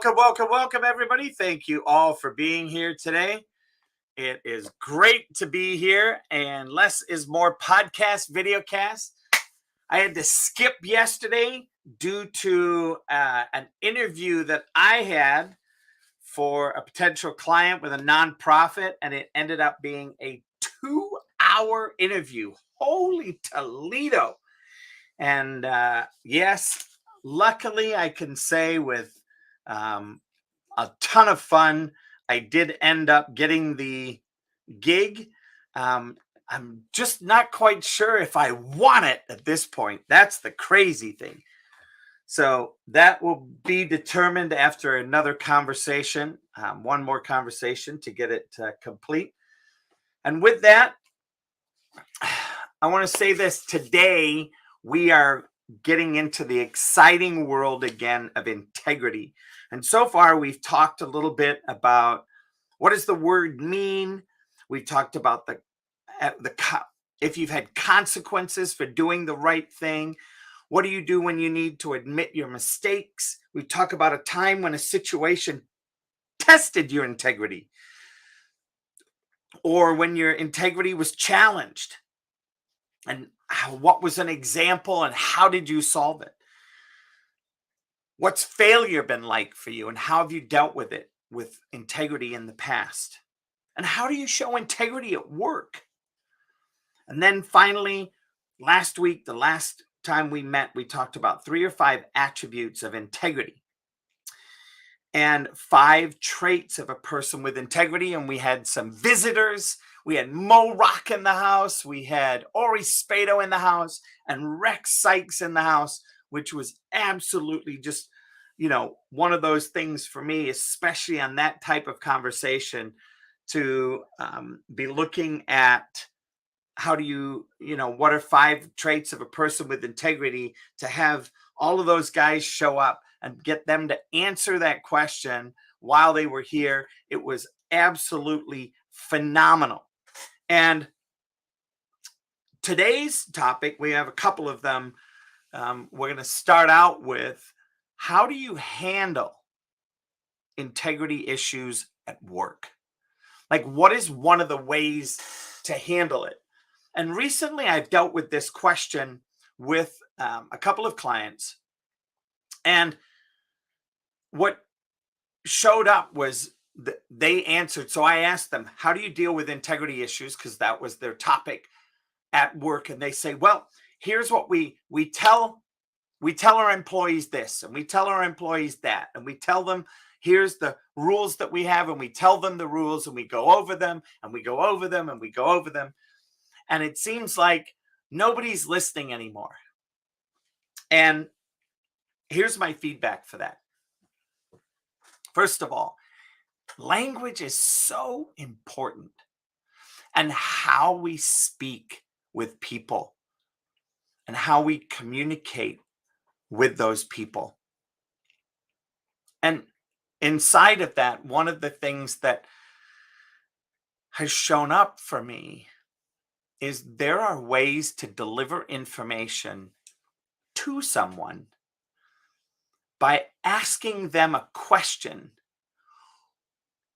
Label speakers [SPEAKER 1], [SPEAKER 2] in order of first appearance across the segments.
[SPEAKER 1] Welcome, everybody. Thank you all for being here today. It is great to be here, and less is more podcast, videocast. I had to skip yesterday due to an interview that I had for a potential client with a nonprofit, and it ended up being a 2-hour interview. Holy Toledo. And yes, luckily I can say with a ton of fun, I did end up getting the gig. I'm just not quite sure if I want it at this point. That's the crazy thing. So that will be determined after another conversation, one more conversation to get it complete. And with that, I want to say this. Today, we are getting into the exciting world again of integrity. And so far, we've talked a little bit about what does the word mean. We've talked about if you've had consequences for doing the right thing. What do you do when you need to admit your mistakes? We talk about a time when a situation tested your integrity, or when your integrity was challenged. And what was an example and how did you solve it? What's failure been like for you and how have you dealt with it with integrity in the past? And how do you show integrity at work? And then finally, last week, the last time we met, we talked about 3 or 5 attributes of integrity and 5 traits of a person with integrity. And we had some visitors. We had Mo Rock in the house. We had Ori Spado in the house and Rex Sykes in the house, which was absolutely just, one of those things for me, especially on that type of conversation, to be looking at how do you, what are 5 traits of a person with integrity, to have all of those guys show up and get them to answer that question while they were here. It was absolutely phenomenal. And today's topic, we have a couple of them. We're going to start out with, how do you handle integrity issues at work? Like, what is one of the ways to handle it? And recently I've dealt with this question with a couple of clients. And what showed up was they answered. So I asked them, how do you deal with integrity issues? Because that was their topic at work. And they say, well, here's what we tell our employees this, and we tell our employees that, and we tell them, here's the rules that we have, and we tell them the rules, and we go over them, and we go over them, and we go over them. And it seems like nobody's listening anymore. And here's my feedback for that. First of all, language is so important, and how we speak with people and how we communicate with those people. And inside of that, one of the things that has shown up for me is there are ways to deliver information to someone by asking them a question.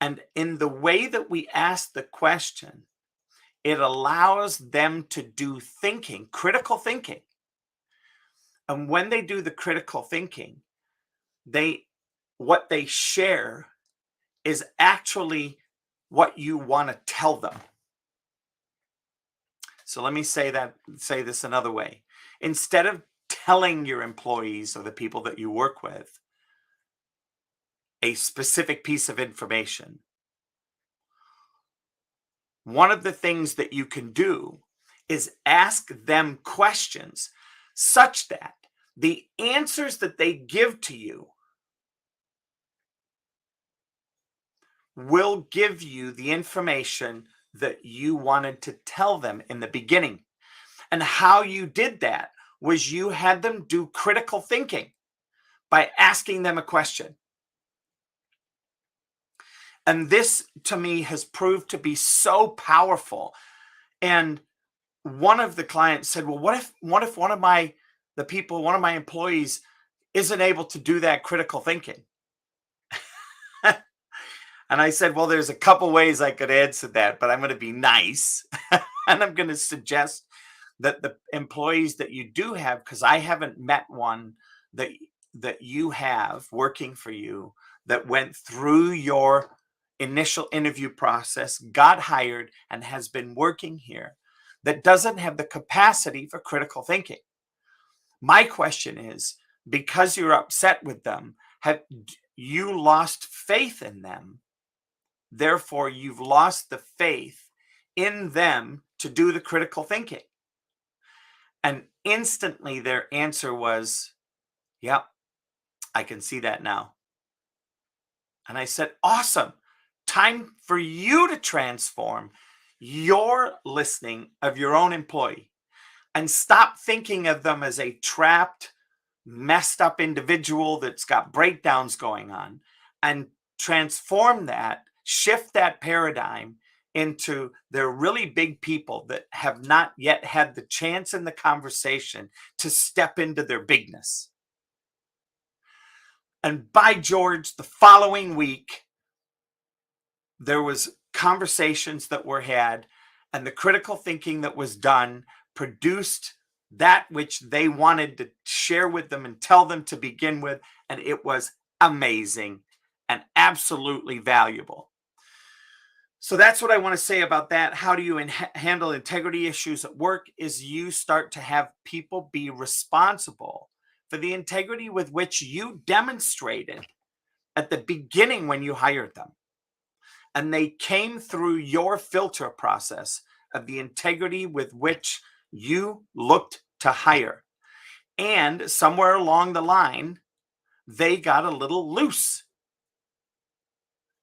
[SPEAKER 1] And in the way that we ask the question, it allows them to do thinking, critical thinking. And when they do the critical thinking, what they share is actually what you want to tell them. So let me say this another way. Instead of telling your employees or the people that you work with a specific piece of information, one of the things that you can do is ask them questions such that the answers that they give to you will give you the information that you wanted to tell them in the beginning. And how you did that was you had them do critical thinking by asking them a question. And this, to me, has proved to be so powerful. And one of the clients said, well, what if one of my employees isn't able to do that critical thinking? And I said, well, there's a couple ways I could answer that, but I'm going to be nice. And I'm going to suggest that the employees that you do have, because I haven't met one that you have working for you that went through your initial interview process, got hired, and has been working here, that doesn't have the capacity for critical thinking. My question is, because you're upset with them, have you lost faith in them? Therefore, you've lost the faith in them to do the critical thinking. And instantly their answer was, yep, I can see that now. And I said, awesome. Time for you to transform your listening of your own employee and stop thinking of them as a trapped, messed up individual that's got breakdowns going on, and transform that, shift that paradigm into they're really big people that have not yet had the chance in the conversation to step into their bigness. And by George, the following week, there was conversations that were had, and the critical thinking that was done produced that which they wanted to share with them and tell them to begin with. And it was amazing and absolutely valuable. So that's what I want to say about that. How do you handle integrity issues at work? Is you start to have people be responsible for the integrity with which you demonstrated at the beginning when you hired them. And they came through your filter process of the integrity with which you looked to hire. And somewhere along the line, they got a little loose.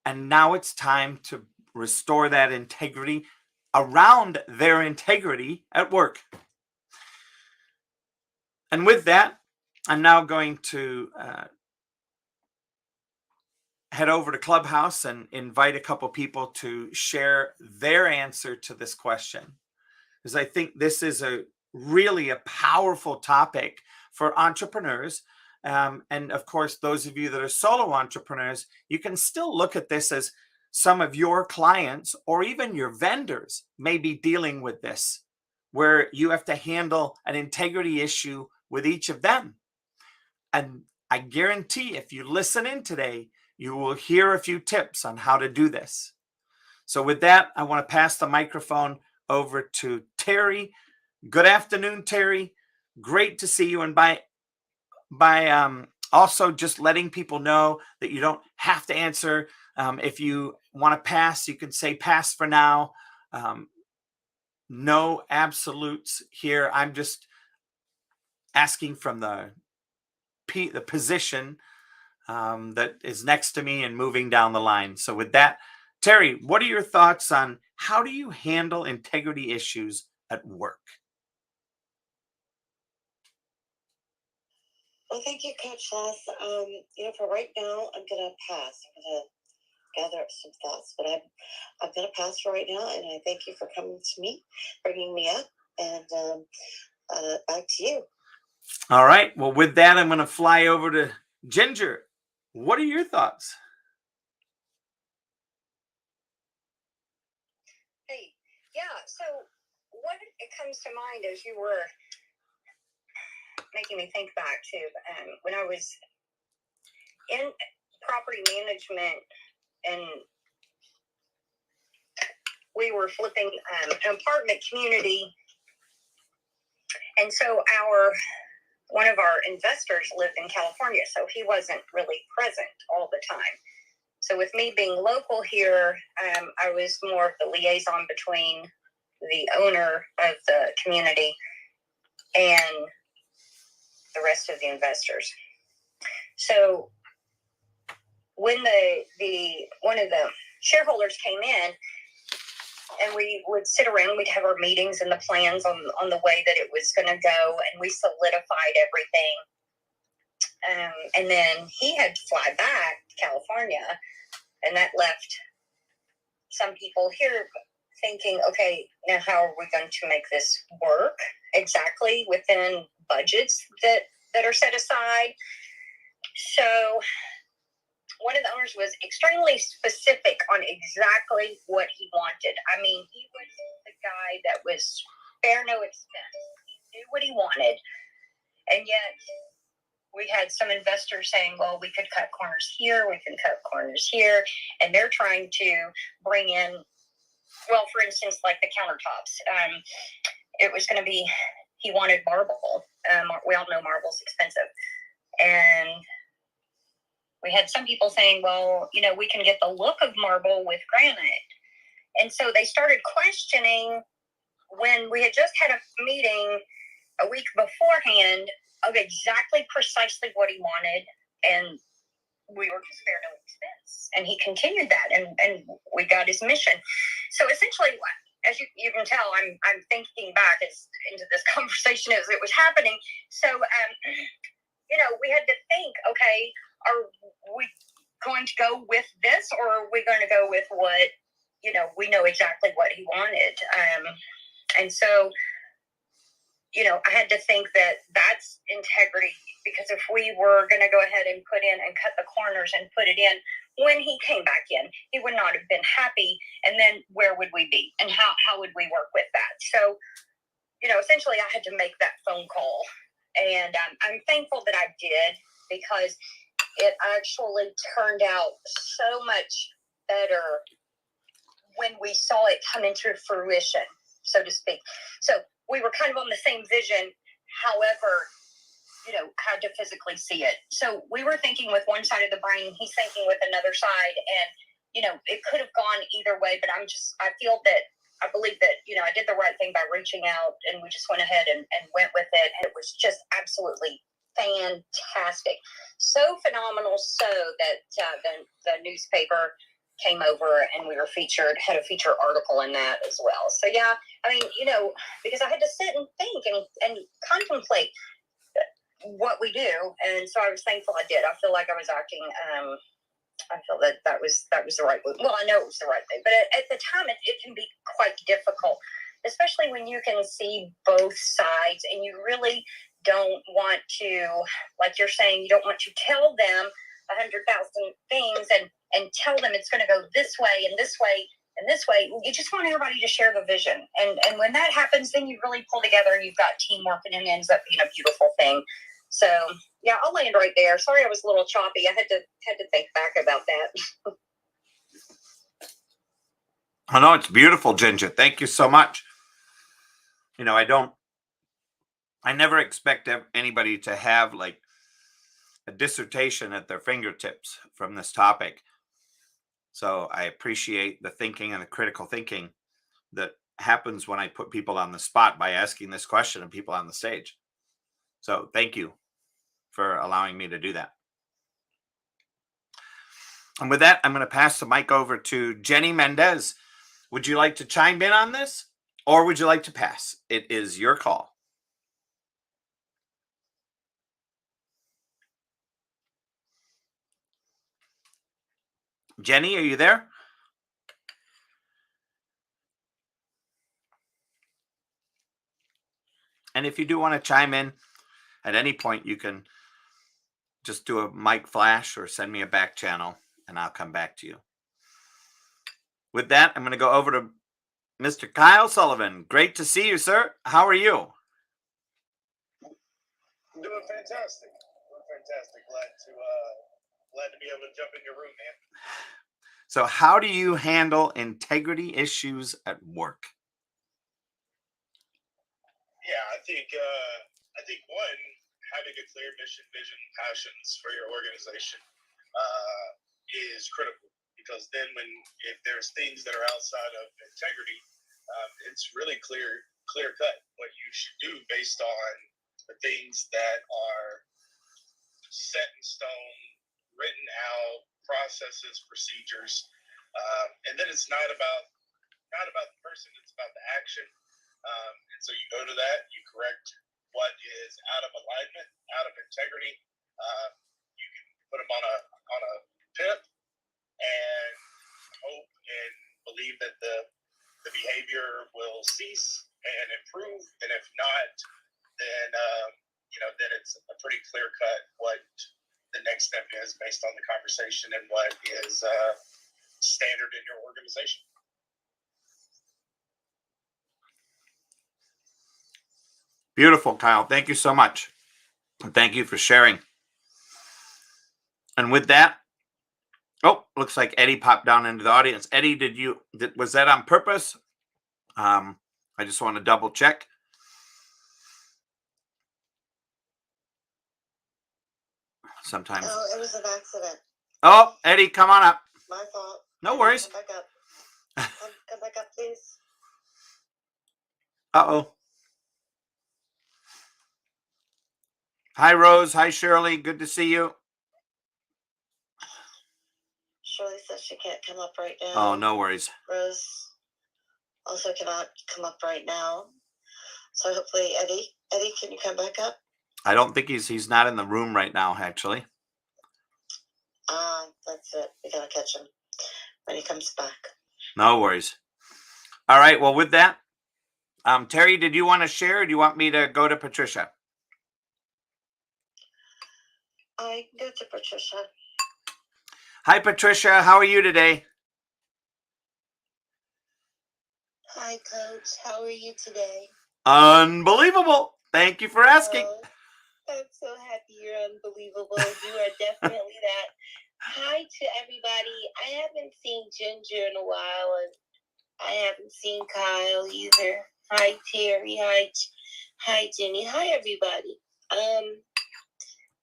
[SPEAKER 1] And now it's time to restore that integrity around their integrity at work. And with that, I'm now going to head over to Clubhouse and invite a couple people to share their answer to this question, because I think this is really a powerful topic for entrepreneurs. And of course, those of you that are solo entrepreneurs, you can still look at this as some of your clients or even your vendors may be dealing with this, where you have to handle an integrity issue with each of them. And I guarantee if you listen in today, you will hear a few tips on how to do this. So with that, I want to pass the microphone over to Terry. Good afternoon, Terry. Great to see you. And by also just letting people know that you don't have to answer. If you want to pass, you can say pass for now. No absolutes here. I'm just asking from the position that is next to me and moving down the line. So with that, Terry, what are your thoughts on how do you handle integrity issues at work?
[SPEAKER 2] Well, thank you, Coach Les. For right now, I'm going to pass. I'm going to gather up some thoughts, but I'm going to pass for right now. And I thank you for coming to me, bringing me up, and back to you.
[SPEAKER 1] All right. Well, with that, I'm going to fly over to Ginger. What are your thoughts?
[SPEAKER 3] Hey, yeah. So what it comes to mind as you were making me think back to when I was in property management, and we were flipping an apartment community, and so one of our investors lived in California, so he wasn't really present all the time. So with me being local here, I was more of the liaison between the owner of the community and the rest of the investors. So when one of the shareholders came in, and we would sit around, we'd have our meetings and the plans on the way that it was going to go, and we solidified everything. And then he had to fly back to California, and that left some people here thinking, okay, now how are we going to make this work exactly within budgets that are set aside? So one of the owners was extremely specific on exactly what he wanted. I mean, he was the guy that was spare no expense. He knew what he wanted. And yet we had some investors saying, well, we could cut corners here, we can cut corners here. And they're trying to bring in, well, for instance, like the countertops. It was going to be, he wanted marble. We all know marble's expensive. And we had some people saying, well, you know, we can get the look of marble with granite. And so they started questioning when we had just had a meeting a week beforehand of exactly precisely what he wanted. And we were to spare no expense. And he continued that, and we got his mission. So essentially, as you can tell, I'm thinking back into this conversation as it was happening. So, you know, we had to think, okay, are we going to go with this, or are we going to go with what, you know, we know exactly what he wanted? And so, you know, I had to think that that's integrity, because if we were going to go ahead and put in and cut the corners and put it in, when he came back in, he would not have been happy. And then where would we be? And how would we work with that? So, you know, essentially I had to make that phone call. And I'm thankful that I did, because it actually turned out so much better when we saw it come into fruition, so to speak. So we were kind of on the same vision, however, you know, had to physically see it. So we were thinking with one side of the brain, he's thinking with another side. And, you know, it could have gone either way, but I believe that, you know, I did the right thing by reaching out, and we just went ahead and went with it. And it was just absolutely fantastic. So phenomenal, so that the newspaper came over and we were had a feature article in that as well. So yeah, I mean, you know, because I had to sit and think and contemplate what we do. And so I was thankful I did. I feel like I was acting, I feel that was the right move. Well, I know it was the right thing, but at the time it can be quite difficult, especially when you can see both sides and you really don't want to, like you're saying, you don't want to tell them 100,000 things and tell them it's going to go this way and this way and this way. You just want everybody to share the vision. And when that happens, then you really pull together and you've got teamwork, and it ends up being a beautiful thing. So yeah, I'll land right there. Sorry, I was a little choppy. I had to think back about that.
[SPEAKER 1] I know, it's beautiful, Ginger. Thank you so much. You know, I never expect anybody to have like a dissertation at their fingertips from this topic. So I appreciate the thinking and the critical thinking that happens when I put people on the spot by asking this question of people on the stage. So thank you for allowing me to do that. And with that, I'm going to pass the mic over to Jenny Mendez. Would you like to chime in on this, or would you like to pass? It is your call. Jenny, are you there? And if you do want to chime in at any point, you can just do a mic flash or send me a back channel and I'll come back to you. With that, I'm going to go over to Mr. Kyle Sullivan. Great to see you, sir. How are you?
[SPEAKER 4] I'm doing fantastic. Glad to be able to jump in your room, man.
[SPEAKER 1] So how do you handle integrity issues at work?
[SPEAKER 4] Yeah, I think one, having a clear mission, vision, passions for your organization is critical, because then if there's things that are outside of integrity, it's really clear cut what you should do based on the things that are set in stone, written out, processes, procedures, and then it's not about the person, it's about the action. And so you go to that, you correct what is out of alignment, out of integrity. You can put them on a pip and hope and believe that the behavior will cease and improve. And if not, then then it's a pretty clear cut what the next step is based on the conversation and what is standard in your organization.
[SPEAKER 1] Beautiful, Kyle. Thank you so much. And thank you for sharing. And with that, oh, looks like Eddie popped down into the audience. Eddie, was that on purpose? I just want to double check. Sometimes.
[SPEAKER 2] Oh, it was an accident.
[SPEAKER 1] Oh, Eddie, come on up.
[SPEAKER 2] My fault.
[SPEAKER 1] No worries.
[SPEAKER 2] Come back up. Come back up, please.
[SPEAKER 1] Uh-oh. Hi, Rose. Hi, Shirley. Good to see you.
[SPEAKER 2] Shirley says she can't come up right now.
[SPEAKER 1] Oh, no worries.
[SPEAKER 2] Rose also cannot come up right now. So hopefully, Eddie, can you come back up?
[SPEAKER 1] I don't think he's not in the room right now, actually.
[SPEAKER 2] That's it. We gotta catch him when he comes back.
[SPEAKER 1] No worries. All right. Well, with that, Terry, did you want to share, or do you want me to go to Patricia?
[SPEAKER 2] I can go to Patricia.
[SPEAKER 1] Hi, Patricia. How are you today?
[SPEAKER 2] Hi, Coach. How are you today?
[SPEAKER 1] Unbelievable. Thank you for asking.
[SPEAKER 2] Oh, I'm so happy you're unbelievable. You are definitely that. Hi to everybody. I haven't seen Ginger in a while, and I haven't seen Kyle either. Hi, Terry. Hi, Jenny. Hi, everybody.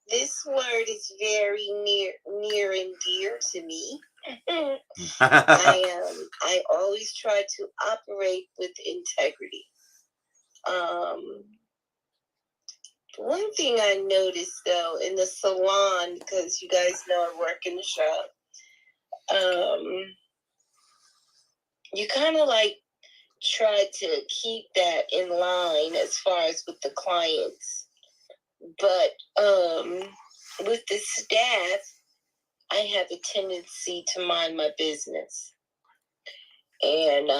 [SPEAKER 2] This word is very near and dear to me. I always try to operate with integrity. One thing I noticed though in the salon, because you guys know I work in the shop, you kind of like try to keep that in line as far as with the clients. But with the staff, I have a tendency to mind my business. And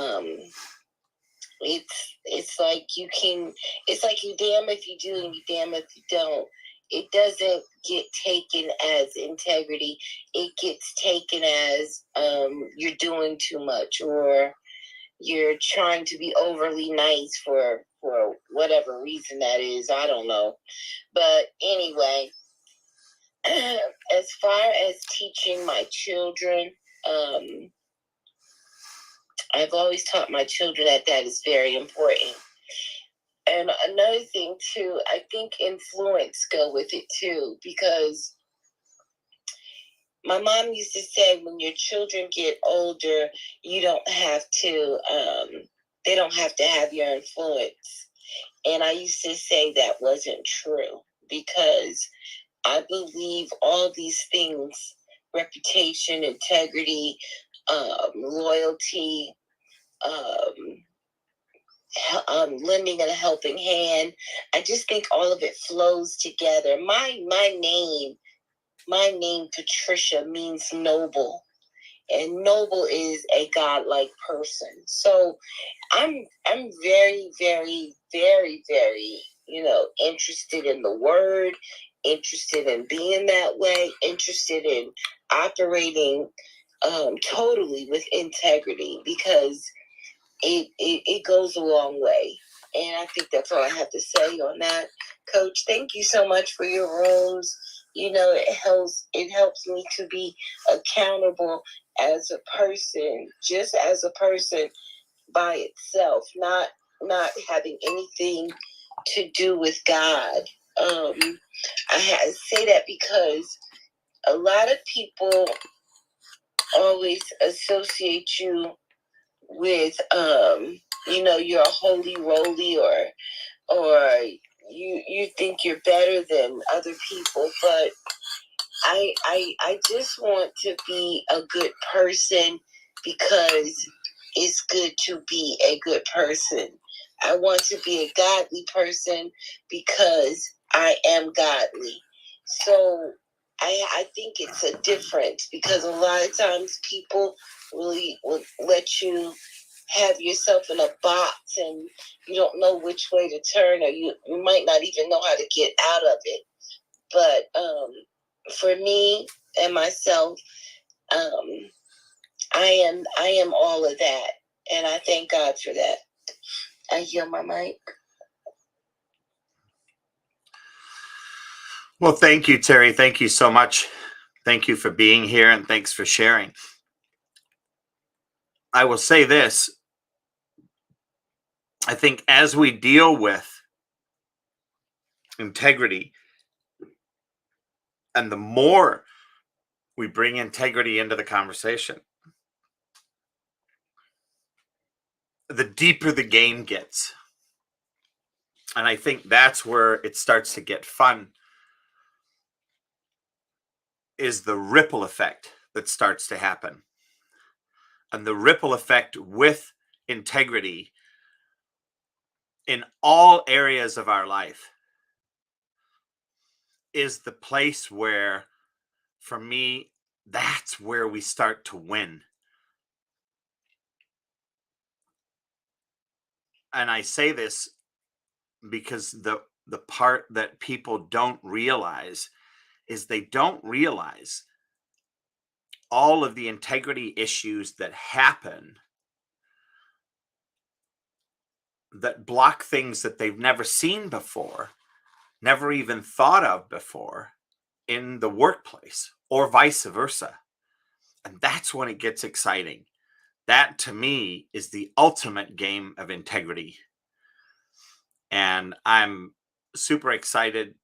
[SPEAKER 2] it's like you damn if you do and you damn if you don't. It doesn't get taken as integrity. It gets taken as you're doing too much, or you're trying to be overly nice for whatever reason that is. I don't know. But anyway, as far as teaching my children, I've always taught my children that is very important. And another thing too, I think influence go with it too, because my mom used to say when your children get older, you don't have to, they don't have to have your influence. And I used to say that wasn't true, because I believe all these things, reputation, integrity, loyalty, lending a helping hand. I just think all of it flows together. My name Patricia means noble, and noble is a godlike person. So I'm very, very, very, very, interested in the word, interested in being that way, interested in operating totally with integrity, because it goes a long way. And I think that's all I have to say on that. Coach, thank you so much for your rooms. It helps me to be accountable as a person, just as a person by itself, not having anything to do with God. I say that because a lot of people always associate you with you're a holy roly, or you think you're better than other people, but I just want to be a good person because it's good to be a good person. I want to be a godly person because I am godly. So I think it's a difference, because a lot of times people really will let you have yourself in a box and you don't know which way to turn, or you might not even know how to get out of it. But for me and myself, I am all of that, and I thank God for that. I yield my mic.
[SPEAKER 1] Well, thank you, Terry. Thank you so much. Thank you for being here, and thanks for sharing. I will say this. I think as we deal with integrity, and the more we bring integrity into the conversation, the deeper the game gets. And I think that's where it starts to get fun, is the ripple effect that starts to happen. And the ripple effect with integrity in all areas of our life is the place where, for me, that's where we start to win. And I say this because the part that people don't realize is they don't realize all of the integrity issues that happen that block things that they've never seen before, never even thought of before in the workplace, or vice versa. And that's when it gets exciting. That, to me, is the ultimate game of integrity. And I'm super excited,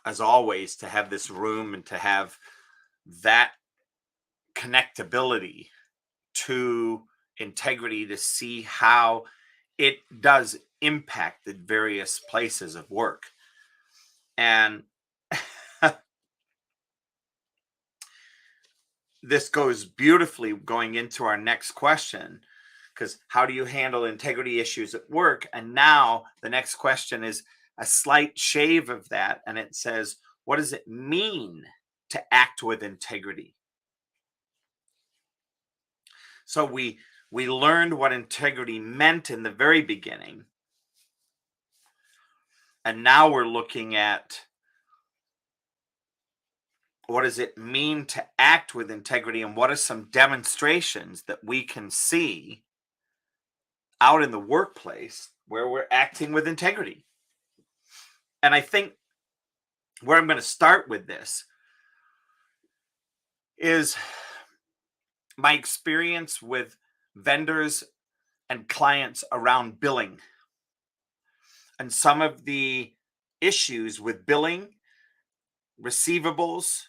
[SPEAKER 1] as always, to have this room and to have that connectability to integrity, to see how it does impact the various places of work. And this goes beautifully going into our next question, because how do you handle integrity issues at work? And now the next question is a slight shave of that. And it says, what does it mean to act with integrity? So we learned what integrity meant in the very beginning. And now we're looking at, what does it mean to act with integrity, and what are some demonstrations that we can see out in the workplace where we're acting with integrity? And I think where I'm going to start with this is my experience with vendors and clients around billing, and some of the issues with billing, receivables,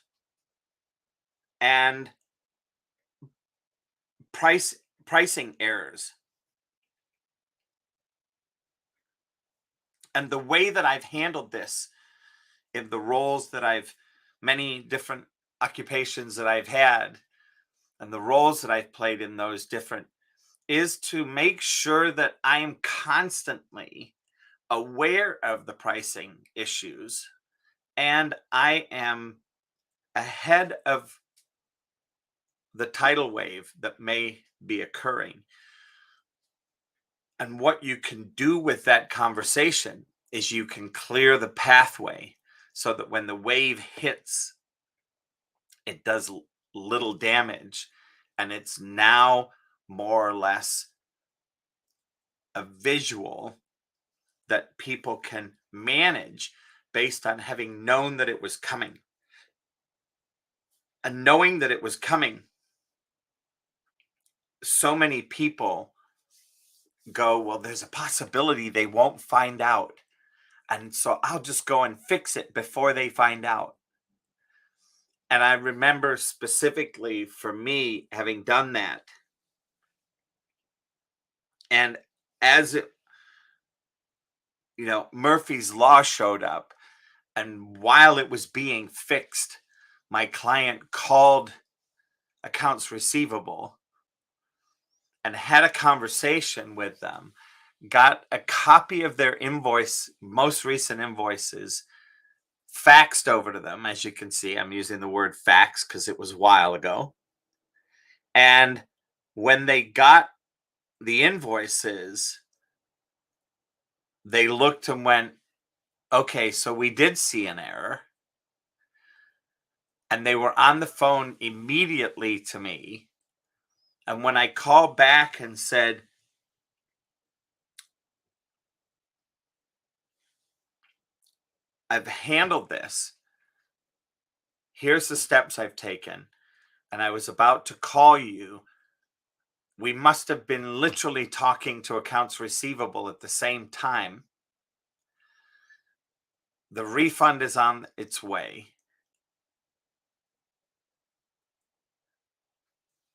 [SPEAKER 1] and pricing errors. And the way that I've handled this in the roles that many different occupations that I've had, and the roles that I've played in those different, is to make sure that I am constantly aware of the pricing issues, and I am ahead of the tidal wave that may be occurring. And what you can do with that conversation is you can clear the pathway so that when the wave hits, it does little damage, and it's now more or less a visual that people can manage based on having known that it was coming. And knowing that it was coming, so many people go, well, there's a possibility they won't find out, and so I'll just go and fix it before they find out. And I remember specifically for me having done that, and as it, Murphy's Law showed up, and while it was being fixed, my client called accounts receivable and had a conversation with them, got a copy of their invoice, most recent invoices, faxed over to them. As you can see, I'm using the word fax because it was a while ago. And when they got the invoices, they looked and went, okay, so we did see an error. And they were on the phone immediately to me. And when I called back and said, I've handled this, here's the steps I've taken, and I was about to call you, we must have been literally talking to accounts receivable at the same time. The refund is on its way.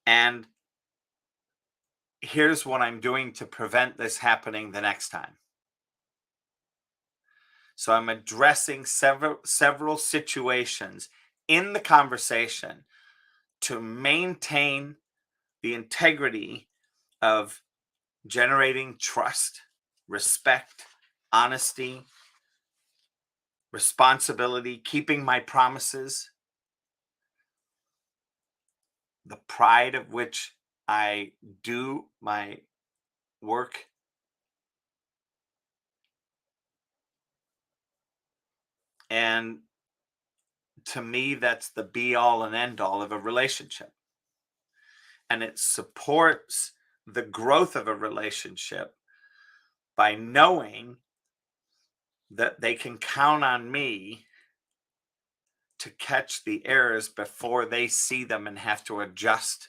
[SPEAKER 1] And here's what I'm doing to prevent this happening the next time. So I'm addressing several situations in the conversation to maintain the integrity of generating trust, respect, honesty, responsibility, keeping my promises, the pride of which I do my work. And to me, that's the be all and end all of a relationship. And it supports the growth of a relationship by knowing that they can count on me to catch the errors before they see them and have to adjust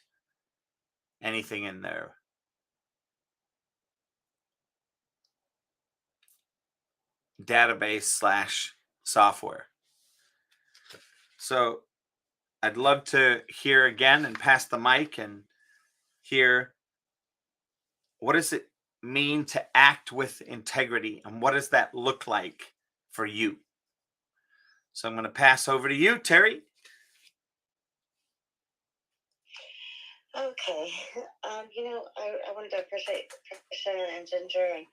[SPEAKER 1] anything in their database / software. So I'd love to hear again and pass the mic and hear, what does it mean to act with integrity, and what does that look like for you? So I'm going to pass over to you, Terry.
[SPEAKER 2] Okay. I wanted to appreciate Patricia and Ginger and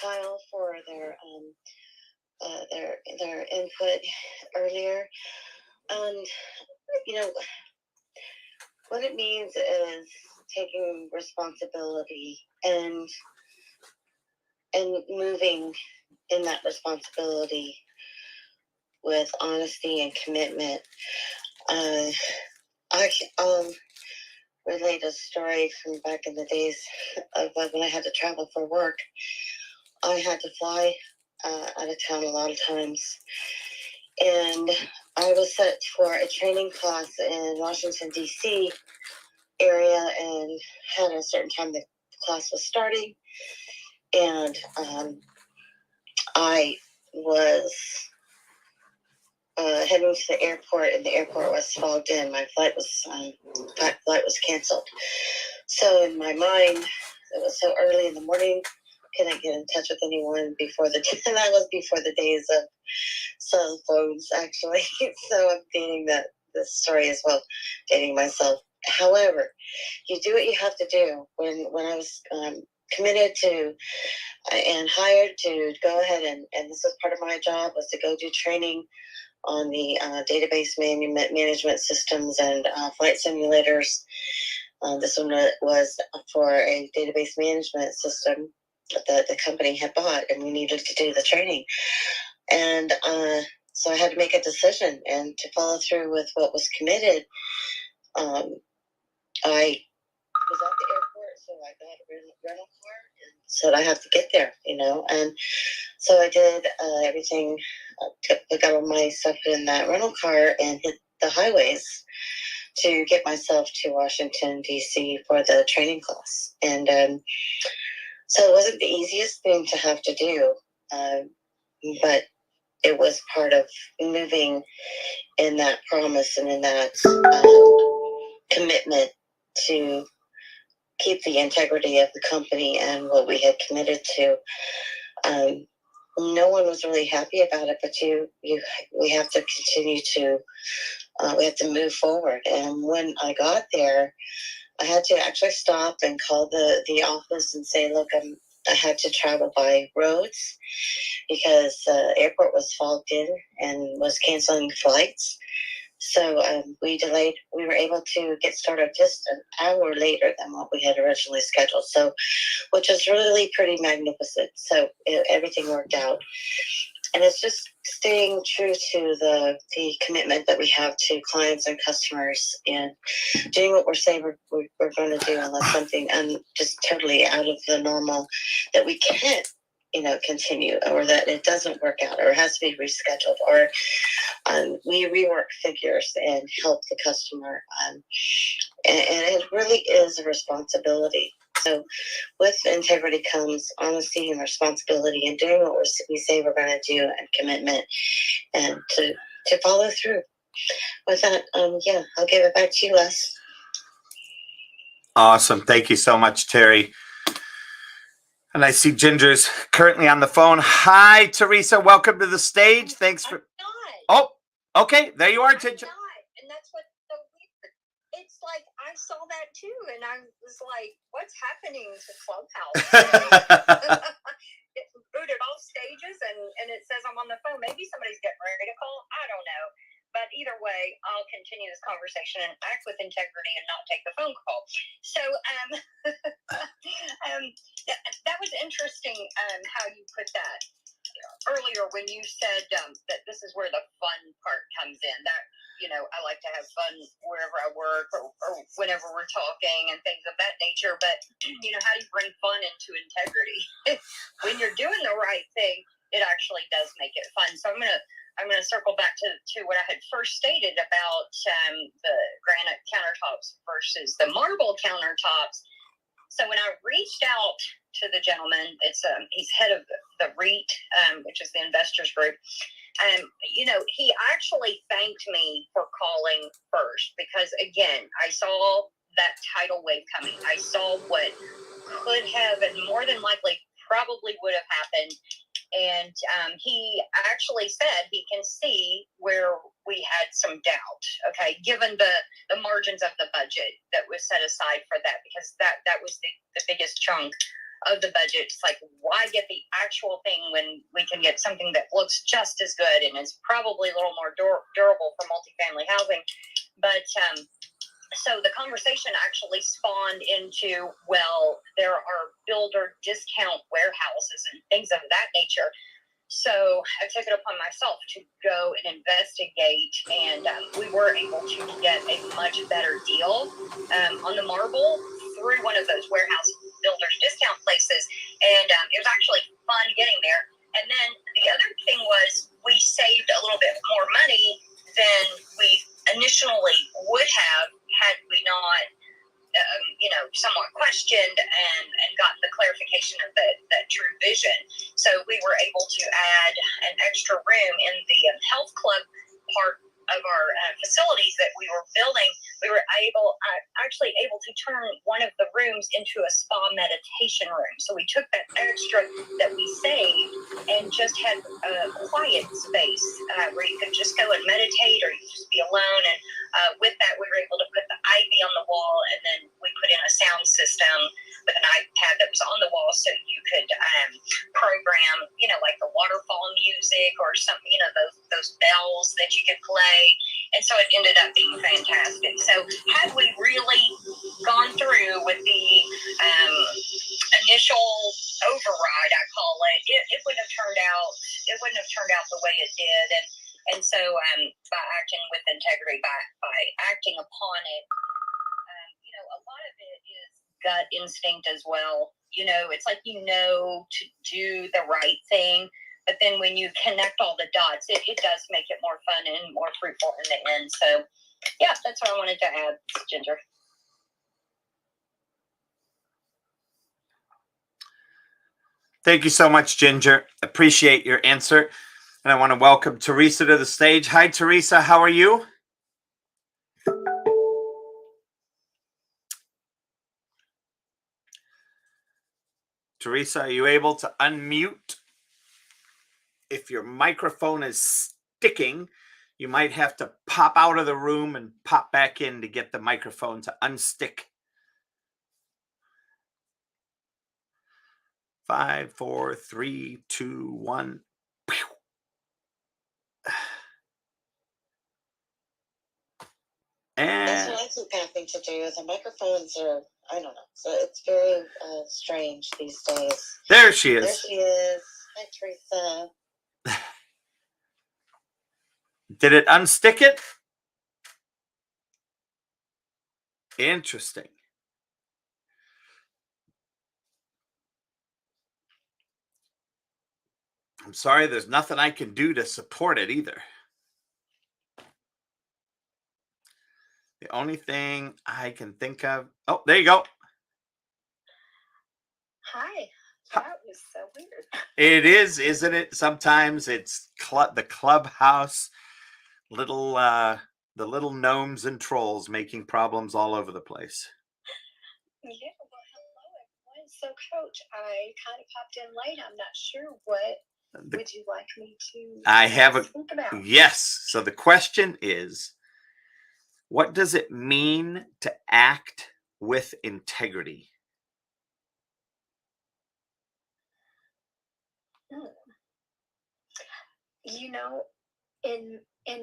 [SPEAKER 2] Kyle for their input earlier. And what it means is taking responsibility and moving in that responsibility with honesty and commitment. I'll relate a story from back in the days of when I had to travel for work. I had to fly out of town a lot of times, and I was set for a training class in Washington, D.C. area, and had a certain time the class was starting, and I was heading to the airport, and the airport was fogged in. My flight was canceled. So in my mind, it was so early in the morning, couldn't get in touch with anyone before and that was before the days of cell phones, actually. So I'm dating this story as well, dating myself. However, you do what you have to do. When I was committed to and hired to go ahead and this was part of my job, was to go do training on the database management systems and flight simulators. This one was for a database management system that the company had bought, and we needed to do the training. And so I had to make a decision and to follow through with what was committed. I was at the airport, so I got a rental car and said I have to get there, and so I did everything. I got all my stuff in that rental car and hit the highways to get myself to Washington, D.C. for the training class. And so it wasn't the easiest thing to have to do, but it was part of moving in that promise and in that commitment to keep the integrity of the company and what we had committed to. No one was really happy about it, but we have to continue to we have to move forward. And when I got there, I had to actually stop and call the office and say, look, I had to travel by roads because the airport was fogged in and was canceling flights. So we delayed. We were able to get started just an hour later than what we had originally scheduled. So, which was really pretty magnificent. So everything worked out. and it's just staying true to the commitment that we have to clients and customers, and doing what we're saying we're going to do, unless something just totally out of the normal that we can't continue, or that it doesn't work out, or it has to be rescheduled, or we rework figures and help the customer, and it really is a responsibility. So with integrity comes honesty and responsibility, and doing what we say we're going to do, and commitment, and to follow through. With that, yeah, I'll give it back to you, Les.
[SPEAKER 1] Awesome. Thank you so much, Terry. And I see Ginger's currently on the phone. Hi, Teresa. Welcome to the stage. Thanks for. Oh, okay. There you are, Ginger.
[SPEAKER 3] And that's what's so weird. It's like I saw that too, and I was like, "What's happening to Clubhouse?" It booted off stages, and it says I'm on the phone. Maybe somebody's getting ready to call. I don't know. But either way, I'll continue this conversation and act with integrity and not take the phone call. So that was interesting how you put that earlier when you said that this is where the fun part comes in. That, I like to have fun wherever I work or whenever we're talking and things of that nature. But, how do you bring fun into integrity? When you're doing the right thing, it actually does make it fun. So I'm going to circle back to what I had first stated about the granite countertops versus the marble countertops. So when I reached out to the gentleman, he's head of the REIT, which is the investors group. He actually thanked me for calling first because, again, I saw that tidal wave coming. I saw what could have and more than likely probably would have happened. And he actually said he can see where we had some doubt, okay, given the margins of the budget that was set aside for that, because that was the biggest chunk of the budget. It's like, why get the actual thing when we can get something that looks just as good and is probably a little more durable for multifamily housing? But so the conversation actually spawned into, well, there are builder discount warehouses and things of that nature. So I took it upon myself to go and investigate, and we were able to get a much better deal on the marble through one of those warehouse builders discount places. And it was actually fun getting there. And then the other thing was we saved a little bit more money than we initially would have had we not, somewhat questioned and got the clarification of that true vision. So we were able to add an extra room in the health club part of our facilities that we were building. We were actually able to turn one of the rooms into a spa meditation room. So we took that extra that we saved and just had a quiet space where you could just go and meditate, or you could just be alone. And with that, we were able to put the ivy on the wall, and then we put in a sound system with an iPad that was on the wall, so you could program, like the waterfall music or something, those bells that you could play. And so it ended up being fantastic. So had we really gone through with the initial override, I call it, it wouldn't have turned out. It wouldn't have turned out the way it did. And so by acting with integrity, by acting upon it, a lot of it is gut instinct as well. It's like to do the right thing, but then when you connect all the dots, it does make it more fun and more fruitful in the end. So yeah, that's what I wanted to add, Ginger.
[SPEAKER 1] Thank you so much, Ginger. Appreciate your answer. And I want to welcome Teresa to the stage. Hi, Teresa. How are you? Teresa, are you able to unmute? If your microphone is sticking, you might have to pop out of the room and pop back in to get the microphone to unstick. 5, 4, 3, 2, 1.
[SPEAKER 2] That's what I keep having to do. The microphones are, I don't know. So it's very strange these days.
[SPEAKER 1] There she is.
[SPEAKER 2] There she is. Hi, Teresa.
[SPEAKER 1] Did it unstick it? Interesting. I'm sorry, there's nothing I can do to support it either. The only thing I can think of. Oh, there you go.
[SPEAKER 3] Hi. That was so weird.
[SPEAKER 1] It is, isn't it? Sometimes it's the clubhouse, little the little gnomes and trolls making problems all over the place.
[SPEAKER 3] Yeah, well, hello everyone. So, Coach, I kind of popped in late. I'm not sure what would you like me to
[SPEAKER 1] I have a
[SPEAKER 3] speak about?
[SPEAKER 1] yes. So the question is, what does it mean to act with integrity?
[SPEAKER 3] Hmm. You know, in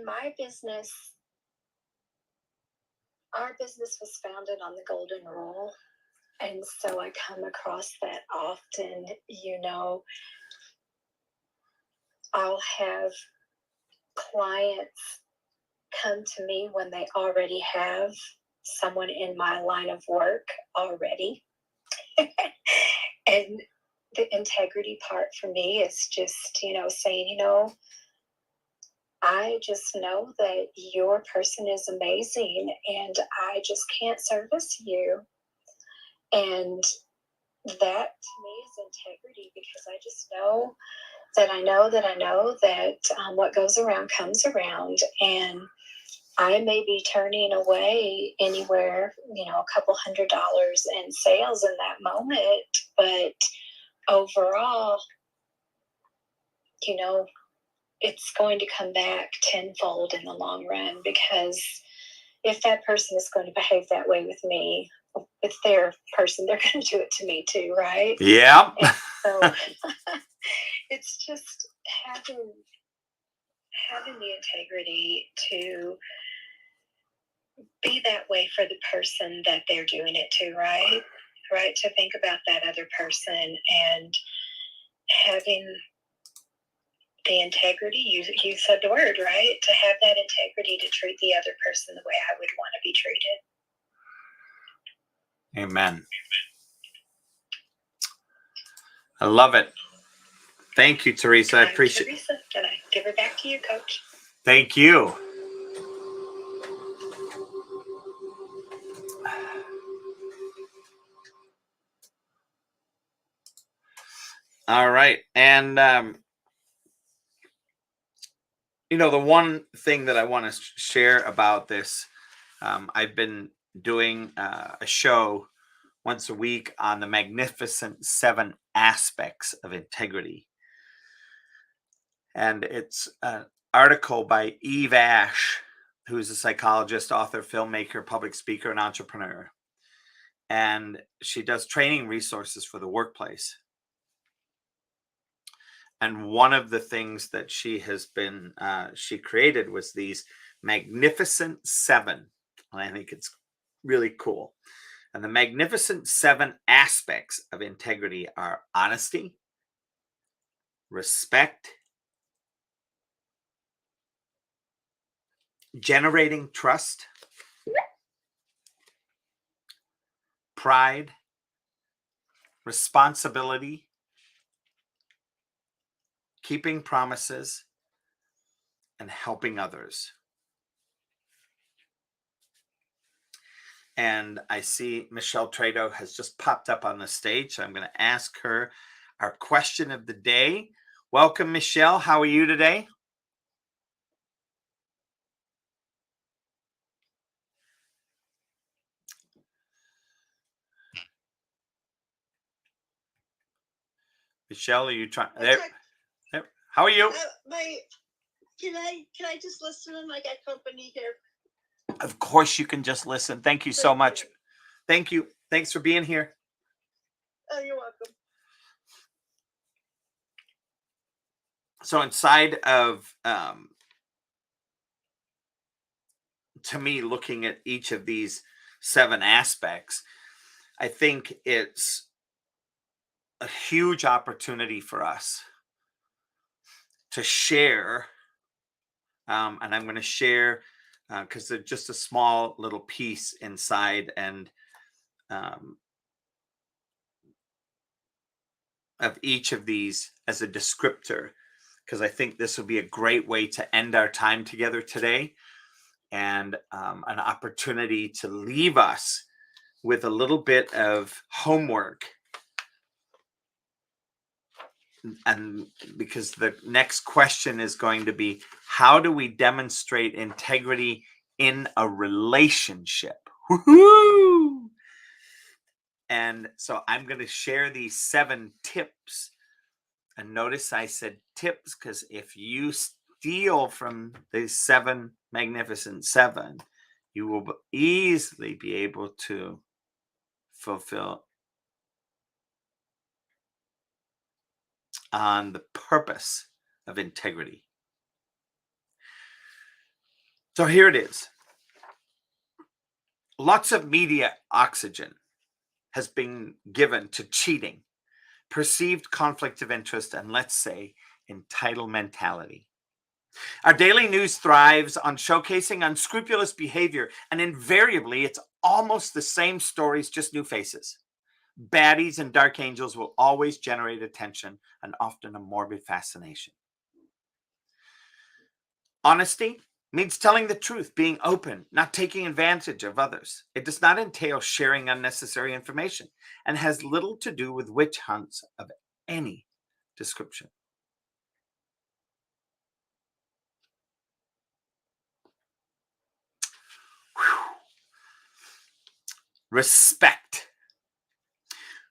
[SPEAKER 3] my business, our business was founded on the golden rule, and so I come across that often. You know, I'll have clients come to me when they already have someone in my line of work already. And the integrity part for me is just, saying, I just know that your person is amazing and I just can't service you. And that to me is integrity, because I just know that I know that I know that what goes around comes around. And I may be turning away anywhere, a couple $100 in sales in that moment, but overall, it's going to come back tenfold in the long run, because if that person is going to behave that way with me, with their person, they're going to do it to me too, right?
[SPEAKER 1] Yeah.
[SPEAKER 3] And so it's just having the integrity to be that way for the person that they're doing it to, right? Right, to think about that other person and having the integrity. You said the word, right? To have that integrity to treat the other person the way I would want to be treated.
[SPEAKER 1] Amen. I love it. Thank you, Teresa. I appreciate it.
[SPEAKER 3] Teresa, can I give her back to you, Coach?
[SPEAKER 1] Thank you. All right. And, the one thing that I want to share about this, I've been doing a show once a week on the magnificent 7 aspects of integrity. And it's an article by Eve Ash, who's a psychologist, author, filmmaker, public speaker, and entrepreneur. And she does training resources for the workplace. And one of the things that she has been, she created was these magnificent 7. And I think it's really cool. And the magnificent 7 aspects of integrity are honesty, respect, generating trust, pride, responsibility, keeping promises, and helping others. And I see Michelle Trado has just popped up on the stage. So I'm going to ask her our question of the day. Welcome, Michelle. How are you today? Michelle, are you trying? There. How are you?
[SPEAKER 5] Can I just listen? I got company here.
[SPEAKER 1] Of course you can just listen. Thank you so much. Thank you. Thanks for being here.
[SPEAKER 5] Oh, you're welcome.
[SPEAKER 1] So inside of, to me, looking at each of these 7 aspects, I think it's a huge opportunity for us to share and I'm going to share because they're just a small little piece inside and of each of these as a descriptor, because I think this will be a great way to end our time together today, and an opportunity to leave us with a little bit of homework. And because the next question is going to be, how do we demonstrate integrity in a relationship? Woo-hoo! And so I'm going to share these 7 tips. And notice I said tips because if you steal from these 7 magnificent 7, you will easily be able to fulfill on the purpose of integrity. So here it is. Lots of media oxygen has been given to cheating, perceived conflict of interest, and let's say entitled mentality. Our daily news thrives on showcasing unscrupulous behavior, and invariably it's almost the same stories, just new faces. Baddies and dark angels will always generate attention and often a morbid fascination. Honesty means telling the truth, being open, not taking advantage of others. It does not entail sharing unnecessary information and has little to do with witch hunts of any description. Whew. Respect.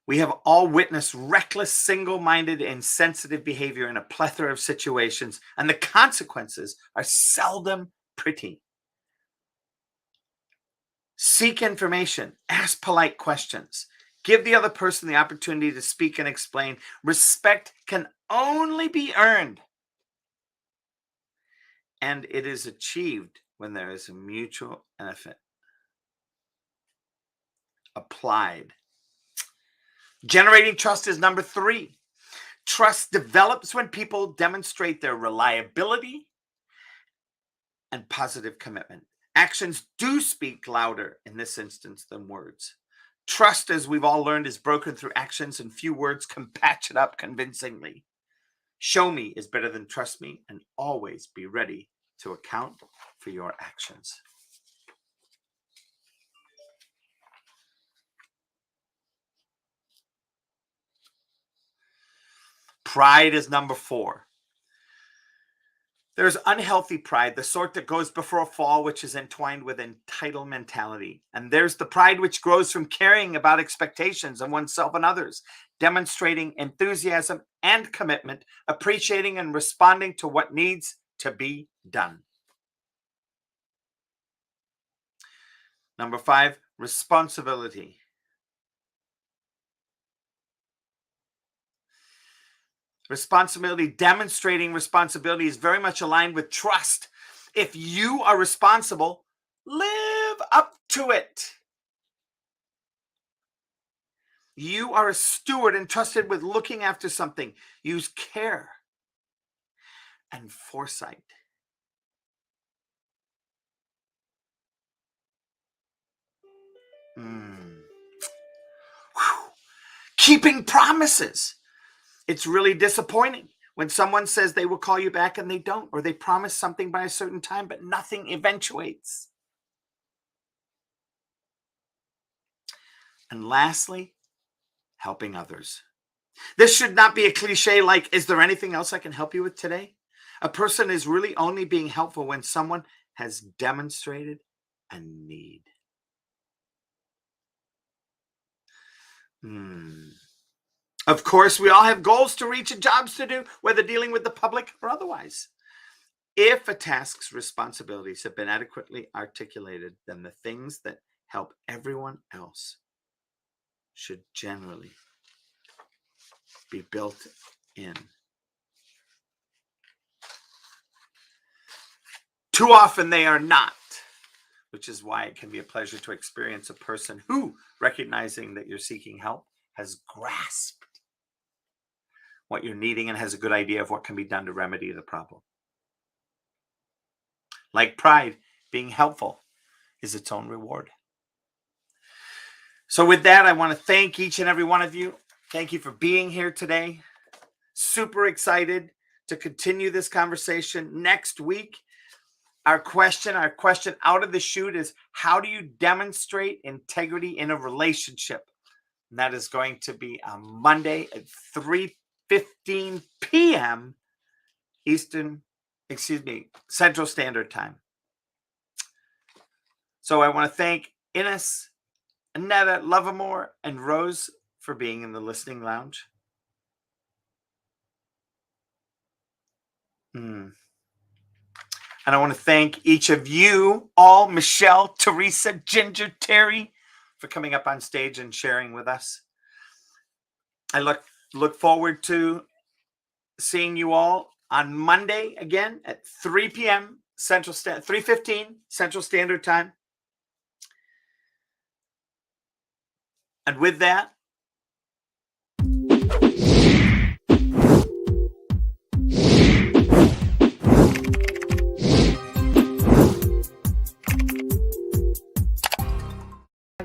[SPEAKER 1] We have all witnessed reckless, single-minded, insensitive behavior in a plethora of situations, and the consequences are seldom pretty. Seek information, ask polite questions, give the other person the opportunity to speak and explain. Respect can only be earned, and it is achieved when there is a mutual benefit applied. Generating trust is number 3. Trust develops when people demonstrate their reliability and positive commitment. Actions do speak louder in this instance than words. Trust, as we've all learned, is broken through actions, and few words can patch it up convincingly. Show me is better than trust me, and always be ready to account for your actions. Pride is number 4. There's unhealthy pride, the sort that goes before a fall, which is entwined with entitled mentality. And there's the pride which grows from caring about expectations of oneself and others, demonstrating enthusiasm and commitment, appreciating and responding to what needs to be done. Number 5, responsibility. Responsibility, demonstrating responsibility is very much aligned with trust. If you are responsible, live up to it. You are a steward entrusted with looking after something. Use care and foresight. Keeping promises. It's really disappointing when someone says they will call you back and they don't, or they promise something by a certain time, but nothing eventuates. And lastly, helping others. This should not be a cliche like, is there anything else I can help you with today? A person is really only being helpful when someone has demonstrated a need. Of course, we all have goals to reach and jobs to do, whether dealing with the public or otherwise. If a task's responsibilities have been adequately articulated, then the things that help everyone else should generally be built in. Too often they are not, which is why it can be a pleasure to experience a person who, recognizing that you're seeking help, has grasped what you're needing and has a good idea of what can be done to remedy the problem. Like pride, being helpful is its own reward. So with that, I want to thank each and every one of you. Thank you for being here today. Super excited to continue this conversation next week. Our question out of the chute is, how do you demonstrate integrity in a relationship? And that is going to be on Monday at 3:15 p.m. Central Standard Time. So I want to thank Ines, Annetta, Lovamore, and Rose for being in the listening lounge. And I want to thank each of you all, Michelle, Teresa, Ginger, Terry, for coming up on stage and sharing with us. I look forward to seeing you all on Monday again at 3 p.m. 3:15 Central Standard Time. And with that,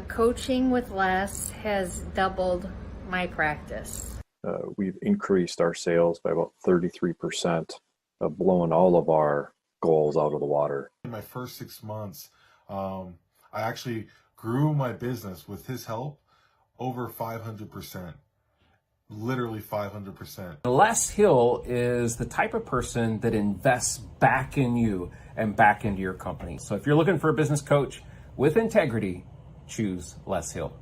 [SPEAKER 6] Coaching with Les has doubled my practice.
[SPEAKER 7] We've increased our sales by about 33%, blowing all of our goals out of the water.
[SPEAKER 8] In my first 6 months, I actually grew my business with his help over 500%. Literally 500%.
[SPEAKER 9] Les Hill is the type of person that invests back in you and back into your company. So if you're looking for a business coach with integrity, choose Les Hill.